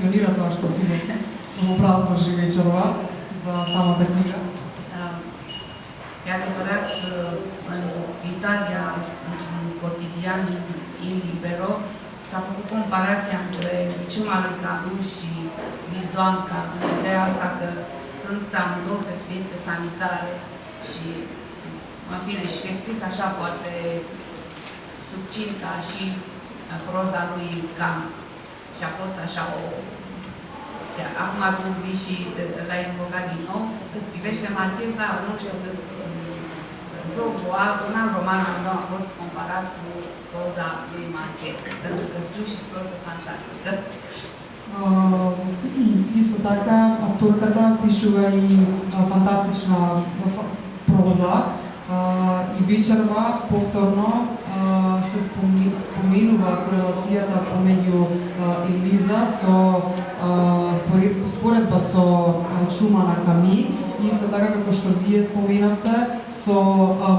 функционира тоа што ти го образложи вечерва за самата книга? E adevărat, în Italia, într-un cotidian in Libero, s-a făcut comparația între ciuma lui Camus și Lizoanca, în ideea asta că sunt amândouă pe subiecte sanitare și, în fine, și că e scris așa foarte succint ca și proza lui Camus. Și a fost așa o... Acum tu vii și l-ai invocat din nou. Cât privește Marcheza, nu știu cât Zobua, un alt roman al meu a fost comparat cu proza lui Marquez, pentru că scriu și proză fantastică. Исто така, авторката пишува и фантастична проза и вечерва повторно се споменува корелацијата помеѓу Елиза со споредба со Чума на Ками, и исто така како што вие споменавте со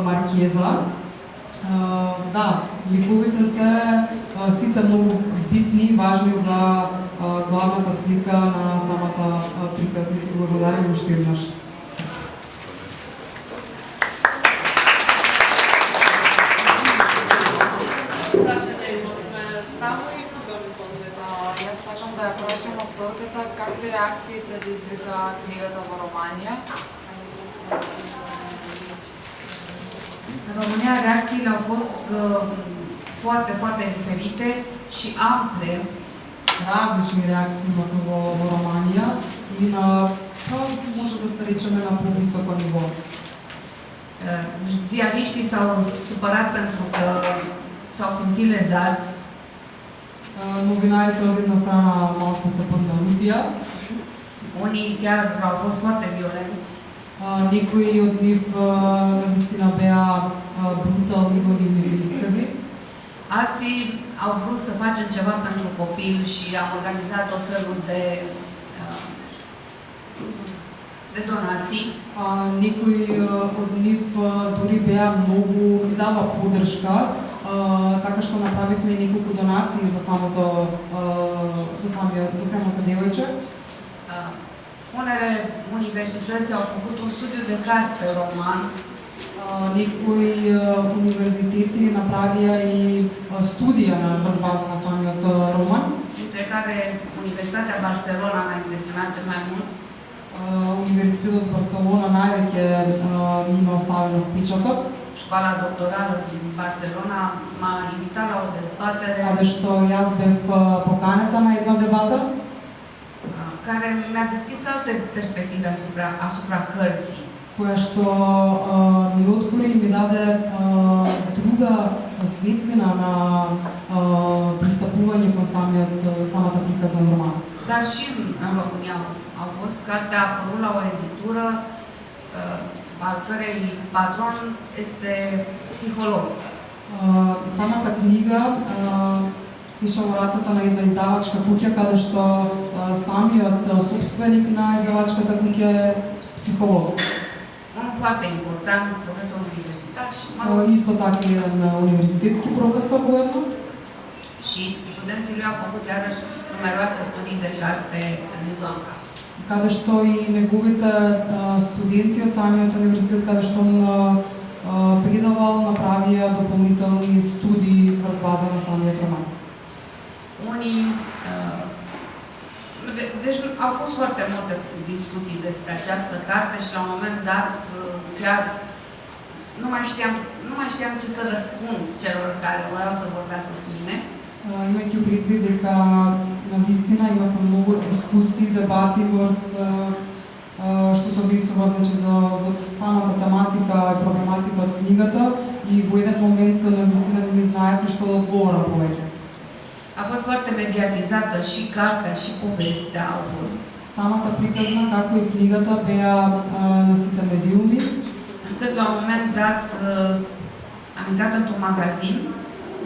Маркеза. Да, ликовите се сите многу битни и важни за главната слика на самата приказник и благодарим уште еднаш. Јас сакам да ја прашам авторката какви реакции предизвика книгата во Романија. În România reacțiile au fost foarte, foarte diferite și ample. Различни реакции имавме во Романија и на, може да се речеме, на повисоко ниво. Ziariștii s-au supărat pentru că s-au simțit lezați. Новинарите од една страна малку се подналутија. Unii chiar au fost foarte violenți. Некои од нив навистина беа брутални во нивните искази. Alții au vrut să facem ceva pentru copil și am organizat tot felul de donații. Некои од нив дури беа многу, ни дава поддршка, така што направивме неколку донации за самото девојче. Unele universități au făcut un studiu de caz pe roman. Некои универзитети направија и студија на база на самиот роман. Dintre care Universitatea Barcelona m-a impresionat cel mai mult. Универзитетот Барселона највеќе ми има оставено впечаток. Școala doctorală din Barcelona m-a invitat la o dezbatere Каде што јас бев поканета на една дебата care mi-a deschis alte perspective asupra cărții. која што ми отвори и ми даде друга светлина на пристапување кон самата приказна роман. Dar și în România au fost. Cartea a apărut la o editură al cărei patron este psiholog. Самата книга пиша во рацете на една издавачка куќа, каде што самиот собственик на издавачката куќа е психолог. Unul foarte important, profesor universitar și Исто така еден универзитетски професор воедно. Și studenții lui au făcut iarăși numeroase studii de caz pe Lizoanca. Каде што и неговите студенти од самиот универзитет, каде што он предавал, направија дополнителни студии врз база на самиот роман. Unii deci au fost foarte multe discuții despre această carte și la un moment dat chiar nu mai știam ce să răspund celor care voiau să vorbească cu mine. Имајќи предвид дека навистина имавме многу дискусии, дебати врз што се однесува за самата тематика и проблематика од книгата, и во еден момент навистина не знаевме што да одговорам повеќе. A fost foarte mediatizată și cartea și povestea au fost. Самата приказна, како и книгата, беа на сите медиуми. Încât la un moment dat am intrat într-un magazin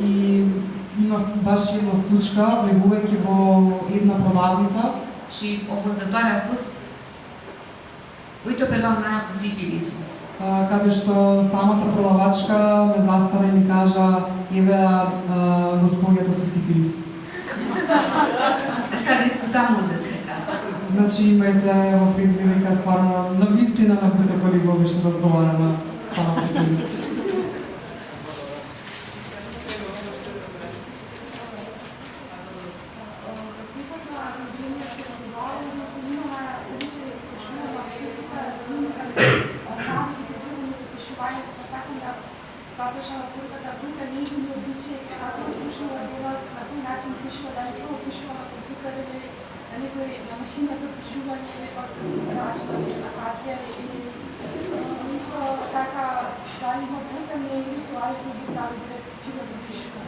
и имав баш една случка, влегувајќи во една продавница. Și o vânzătoare a spus: uite-o pe doamna aia cu sifilisul. Каде што самата продавачка ме застара и ми кажа: еве господјето со сифилис. s-a discutat mult despre asta. Значи имајте во предвид дека стварно на вистина на високо ниво беше разговарано самата книга. Запишала турката, кои се нејзини обичаи, како пишува делот, на кој начин пишува, дали тоа пишува на компјутер или на некој на машина за пишување или пак рачна или на хартија или исто така дали има посебни ритуали кои би прави пред чига да пишува.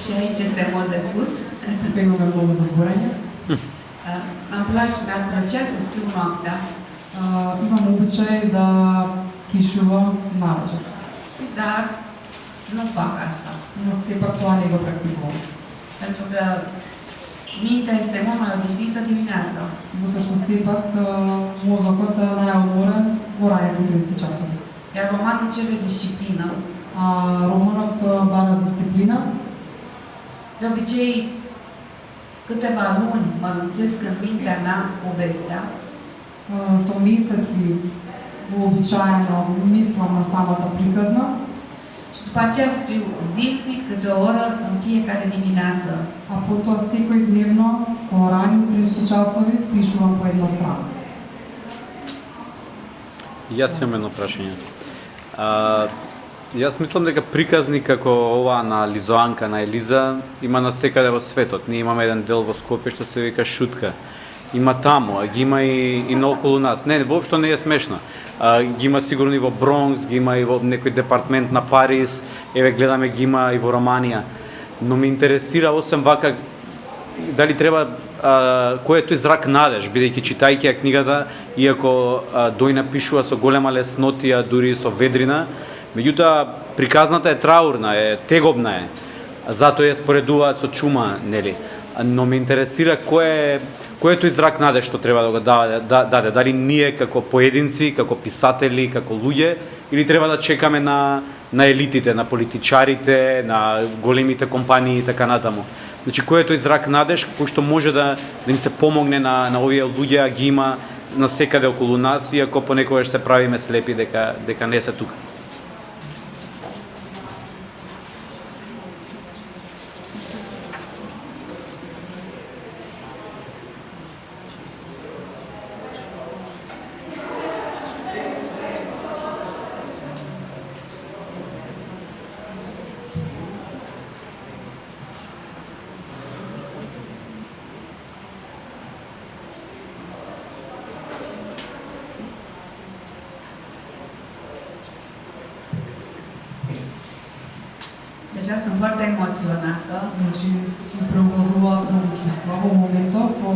Și aici este mult de spus. Тука имаме многу за зборење. Mi-ar plăcea să scriu noaptea, Имам обичај да пишувам навечер, dar nu fac asta. но сепак тоа не го практикувам. Pentru că mintea este mult mai odihnită dimineața. Затоа што сепак мозокот е најодморен во раните утрински часови. Iar romanul cere disciplină. А романот бара дисциплина. De obicei, câteva luni mă lungesc în mintea mea povestea Со месеци вообичаено мислам на самата приказна și după aceea scriu zilnic câte o oră în fiecare dimineață. а потоа секој дневно во рани утрински часови пишувам по една страна. Јас имам едно прашање. Јас мислам дека приказни како ова на Лизоанка, на Елиза, има насекаде во светот. Ние имаме еден дел во Скопје што се вика Шутка. Има таму, а ги има и наоколу нас. Не, воопшто не е смешно. Ги има сигурно и во Бронкс, ги има и во некој департмент на Париз, еве гледаме ги има и во Романија. Но ме интересира, освен вака, дали треба кој е тој зрак надеж, бидејќи читајќи ја книгата, иако дој напишува со голема леснотија, дури со ведрина, меѓутоа приказната е траурна, е тегобна е. Затоа ја споредуваат со чума, нели? Но ме интересира кој е тој зрак надеж што треба да го даде, дали ние како поединци, како писатели, како луѓе, или треба да чекаме на елитите, на политичарите, на големите компании и така натаму. Значи, кој е тој зрак надеж кој што може да им се помогне на овие луѓе, а ги има насекаде околу нас, иако понекогаш се правиме слепи дека не се тука. Deja sunt foarte emoționată. Значи, преобладуваат многу чувства во моментот по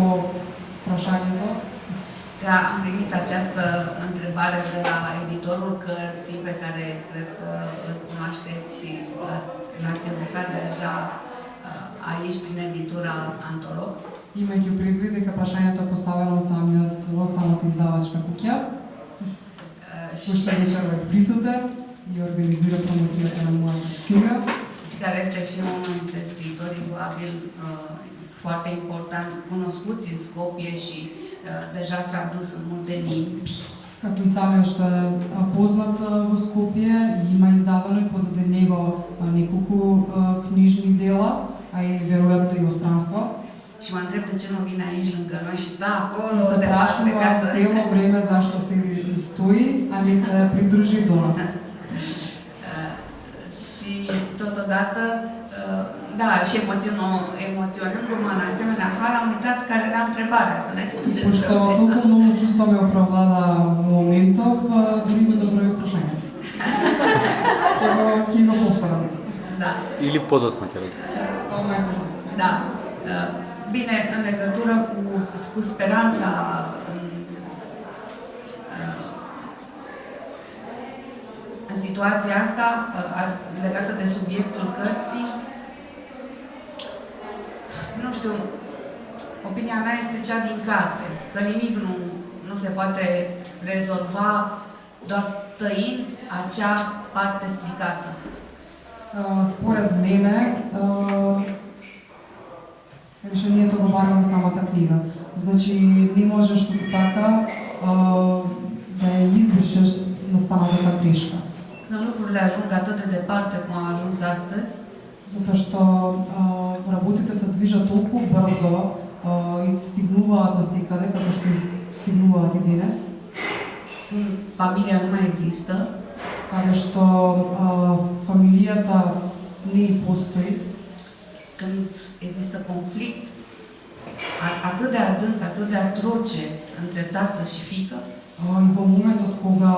прашањето. Că am primit această întrebare de la editorul cărții pe care cred că îl cunoașteți și l-ați evocat deja aici prin editura Antolog. Имајќи предвид дека прашањето е поставено од во самата издавачка куќа, кој што вечер е присутен и организира промоцијата на мојата книга. Și care este și unul dintre scriitorii probabil foarte important, cunoscuți în Skopje și deja tradus în multe limbi. Како и самиот што е познат во Скопје и има издавано и позади него неколку книжни дела, а и веројатно и во странство. Și mă întreb de ce nu vine aici lângă noi și stă acolo И се departe ca să... прашува цело време зашто се стои, а не се придружи до нас. Și totodată, da, și emoționându-mă în asemenea hal, am uitat care era întrebarea, să ne ajungem. Пошто толку многу чувства ме оправлада моментов, дури го забравив прашањето. Ќе го повторам. Da. Или подоцна ќе разберам. Само едно. Da. Bine, în legătură cu speranța în situația asta legată de subiectul cărții, nu știu, opinia mea este cea din carte, că nimic nu se poate rezolva doar tăind acea parte stricată. Според мене, решението го бараме самата книга. Значи, не можеш така да ја избришеш настанатата грешка. Când lucrurile ajung atât de departe cum au ajuns astăzi, Затоа што работите се движат толку брзо и стигнуваат насекаде, како што стигнуваат и денес, când familia nu mai există, каде што фамилијата не ни постои, când există conflict atât de adânc, atât de atroce între tată și fiică, и во моментот кога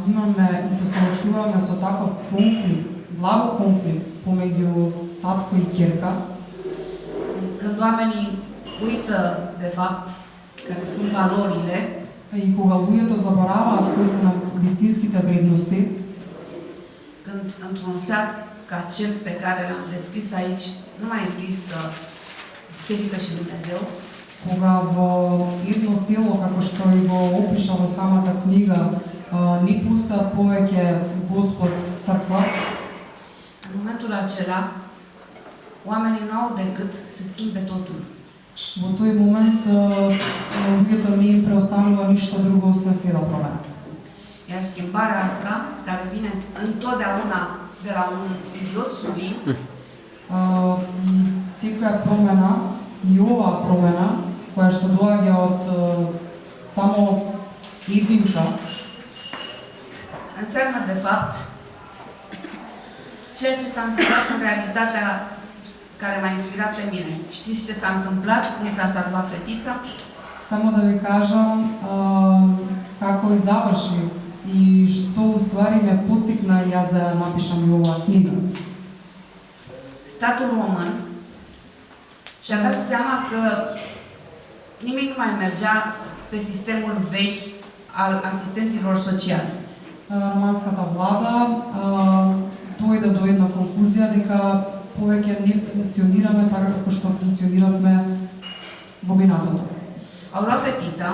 имаме и се соочуваме со таков конфликт, благо конфликт помеѓу татко и ќерка, când oamenii uită, de fapt, care sunt valorile, и кога луѓето забораваат кои се на вистинските вредности, când într-un sat ca cel pe care l-am descris aici nu mai există Biserică și Dumnezeu, кога во едно село, како што и го опиша во самата книга, не постојат повеќе Господ, црква, în momentul acela, oamenii nu au decât să schimbe totul. во тој момент на луѓето не им преостанува ништо друго освен се да променат. Iar schimbarea asta, care vine întotdeauna de la un idiot sublim, И секоја промена, и оваа промена, која што доаѓа од само единка, înseamnă, de fapt, ceea ce s-a întâmplat în realitatea care m-a inspirat pe mine. Știți ce s-a întâmplat? Cum s-a salvat fetița? само да ви кажам како и заврши и што уствари ме поттикна јас да ја напишам и оваа книга. Statul român și-a dat seama că nimic nu mai mergea pe sistemul vechi al asistenților sociali. Романската влада дојде до една конклузија дека повеќе не функционираме така како што функциониравме во минатото. Au luat fetița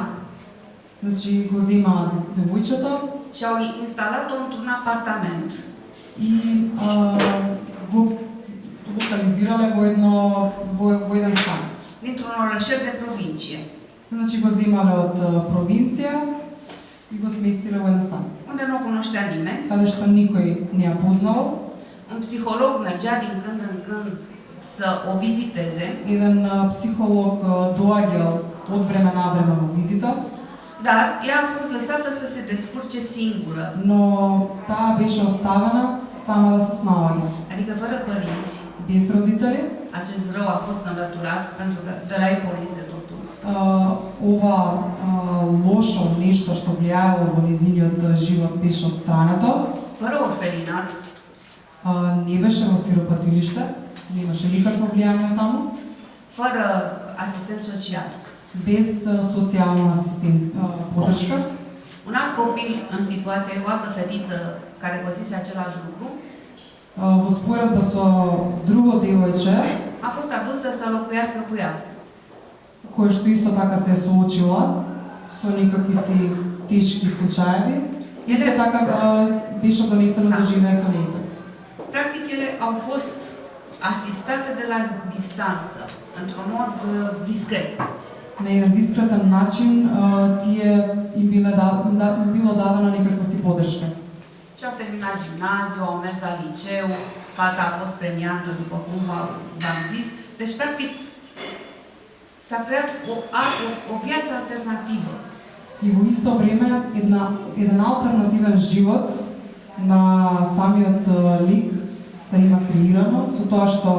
Значи го зема девојчето și au instalat-o într-un apartament и го локализирале во еден стан. dintr-un orășel de provincie, Значи го земале од провинција и го сместиле во еден стан, unde nu o cunoștea nimeni. каде што никој не ја познавал. Un psiholog mergea din când în când să o viziteze, Еден психолог доаѓал од време на време во визита, dar ea a fost lăsată să se descurce singură, но таа беше оставена сама да се снаоѓа, adică fără părinți. без родители. Acest rău a fost înlăturat pentru că de la ei pornise totul. Ова лошо нешто што влијаело во незиниот живот беше отстрането. Fără orfelinat, Не беше во сиропатилиште, немаше никакво влијание таму, fără asistent social. без социјална поддршка. Un alt copil în situație, o altă fetiță care pățise același lucru, Во споредба со друго девојче, a fost adusă să locuiască cu ea. кое што исто така се соочила со некакви си тешки случаеви, исто така беше донесено да живее со нејза. Practic, ele au fost asistate de la distanță, într-un mod discret. На еден дискретен начин тие им било дадена некаква си поддршка. Și au terminat gimnaziu, au mers la liceu, fata a fost premiantă, după cum v-am zis. Deci, practic, s-a creat o viață alternativă. И во исто време еден алтернативен живот на самиот лик се има креирано со тоа што